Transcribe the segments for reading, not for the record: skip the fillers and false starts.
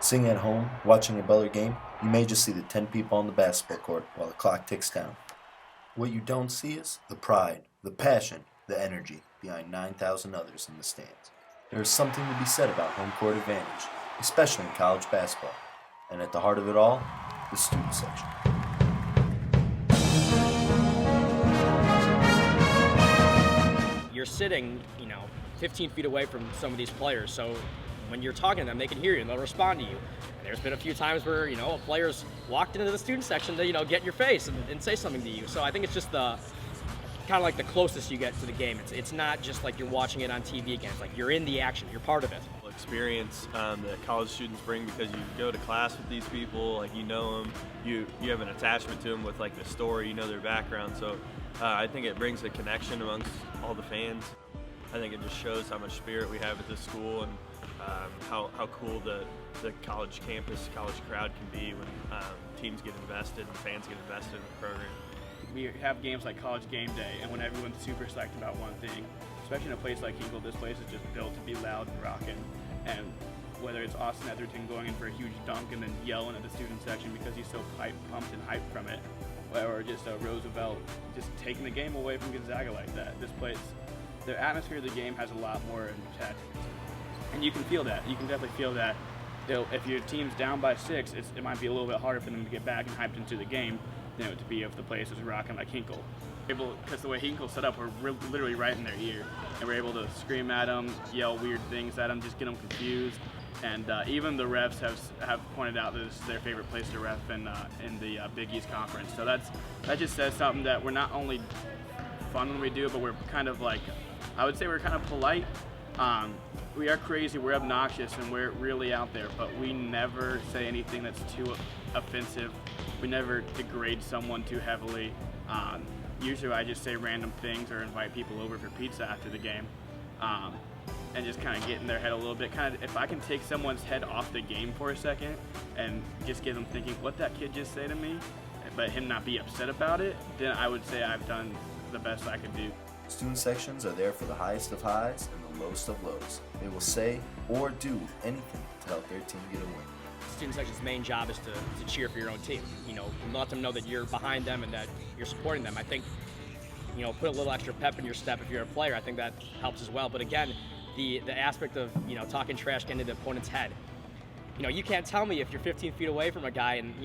Sitting at home, watching a Butler game, you may just see the 10 people on the basketball court while the clock ticks down. What you don't see is the pride, the passion, the energy behind 9,000 others in the stands. There is something to be said about home court advantage, especially in college basketball. And at the heart of it all, the student section. You're sitting, 15 feet away from some of these players, so when you're talking to them, they can hear you and they'll respond to you. And there's been a few times where, a player's walked into the student section to, get in your face and say something to you. So I think it's just the kind of like the closest you get to the game. It's not just like you're watching it on TV again. It's like you're in the action, you're part of it. Experience that college students bring because you go to class with these people, like you know them, you have an attachment to them with like the story, you know their background. So I think it brings a connection amongst all the fans. I think it just shows how much spirit we have at this school and how cool the college campus, college crowd can be when teams get invested and fans get invested in the program. We have games like College Game Day, and when everyone's super psyched about one thing, especially in a place like Hinkle, this place is just built to be loud and rocking. And whether it's Austin Etherton going in for a huge dunk and then yelling at the student section because he's so pumped and hyped from it, or just Roosevelt just taking the game away from Gonzaga like that. This place, the atmosphere of the game has a lot more attachment. And you can feel that. You can definitely feel that. If your team's down by 6, it might be a little bit harder for them to get back and hyped into the game than it would be if the place was rocking like Hinkle. Because the way Hinkle's set up, we're literally right in their ear, and we're able to scream at them, yell weird things at them, just get them confused. And even the refs have pointed out that this is their favorite place to ref in the Big East Conference. So that just says something that we're not only fun when we do it, but we're kind of like, I would say we're kind of polite. We are crazy, we're obnoxious, and we're really out there, but we never say anything that's too offensive. We never degrade someone too heavily. Usually I just say random things or invite people over for pizza after the game, and just kind of get in their head a little bit. Kind of, if I can take someone's head off the game for a second and just get them thinking, what that kid just say to me, but him not be upset about it, then I would say I've done the best I could do. Student sections are there for the highest of highs and the lowest of lows. They will say or do anything to help their team get a win. Student section's main job is to cheer for your own team. Let them know that you're behind them and that you're supporting them. I think, put a little extra pep in your step if you're a player. I think that helps as well. But again, the aspect of, talking trash, getting into the opponent's head. You can't tell me if you're 15 feet away from a guy and,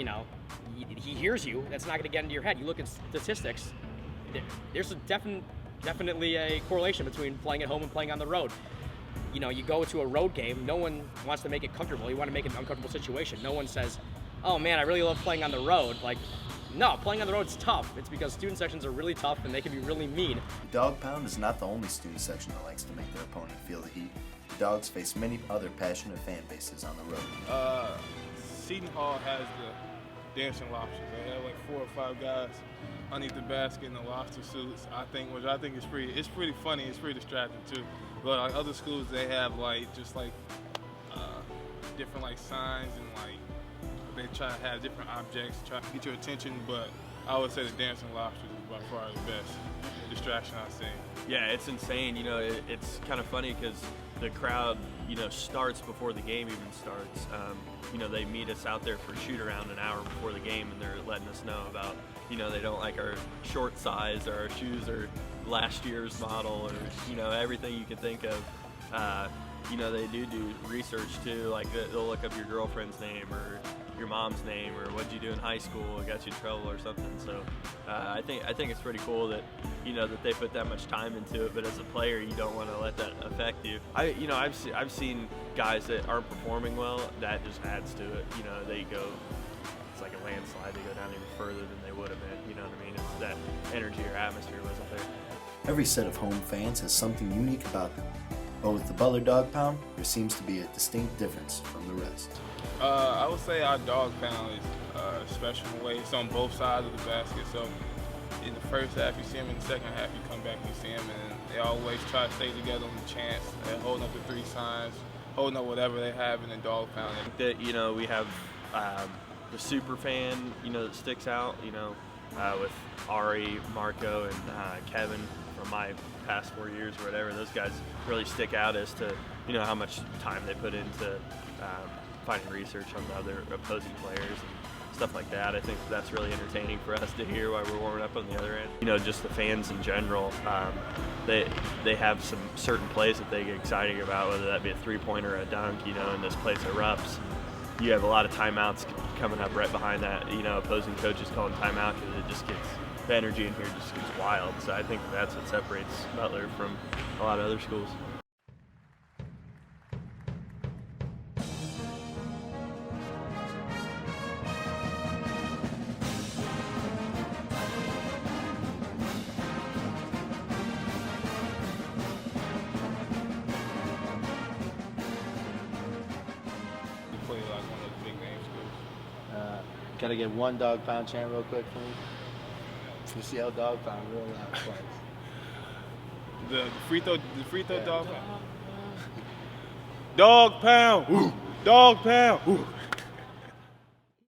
he hears you, that's not going to get into your head. You look at statistics, there's definitely a correlation between playing at home and playing on the road. You go to a road game, no one wants to make it comfortable. You want to make it an uncomfortable situation. No one says, oh man, I really love playing on the road. Like, no, playing on the road is tough. It's because student sections are really tough and they can be really mean. Dawg Pound is not the only student section that likes to make their opponent feel the heat. The Dogs face many other passionate fan bases on the road. Seton Hall has the dancing lobsters. They have like 4 or 5 guys underneath the basket in the lobster suits. Which I think is pretty funny. It's pretty distracting too. But like other schools, they have different like signs and like they try to have different objects, try to get your attention. But I would say the dancing lobsters is by far the best distraction I've seen. Yeah, it's insane. It's kind of funny because the crowd, starts before the game even starts. They meet us out there for shoot around an hour before the game, and they're letting us know about, they don't like our short size or our shoes or last year's model or, everything you can think of. They do research too, like they'll look up your girlfriend's name or your mom's name or what'd you do in high school, it got you in trouble or something. So I think it's pretty cool that that they put that much time into it. But as a player, you don't want to let that affect you. I've seen guys that aren't performing well. That just adds to it. They go. It's like a landslide. They go down even further than they would have been. You know what I mean? It's that energy or atmosphere wasn't there. Every set of home fans has something unique about them. But with the Butler Dawg Pound, there seems to be a distinct difference from the rest. I would say our Dawg Pound is special in a way. It's on both sides of the basket. So in the first half, you see them. In the second half, you come back and you see them. And they always try to stay together on the chance. They're holding up the 3 signs, holding up whatever they have in the Dawg Pound. That we have the super fan that sticks out. With Ari, Marco, and Kevin from my past 4 years or whatever. Those guys really stick out as to how much time they put into finding research on the other opposing players and stuff like that. I think that's really entertaining for us to hear while we're warming up on the other end. You know, just the fans in general, they have some certain plays that they get excited about, whether that be a three-pointer or a dunk, you know, and this place erupts. You have a lot of timeouts coming up right behind that, you know, opposing coaches calling timeout because it just gets, the energy in here just gets wild. So I think that's what separates Butler from a lot of other schools. We play like one of those big name schools. Gotta get one Dawg Pound chant real quick for me. You see how Dawg Pound real loud twice. The free throw Dawg Pound. Dawg Pound. Dawg Pound.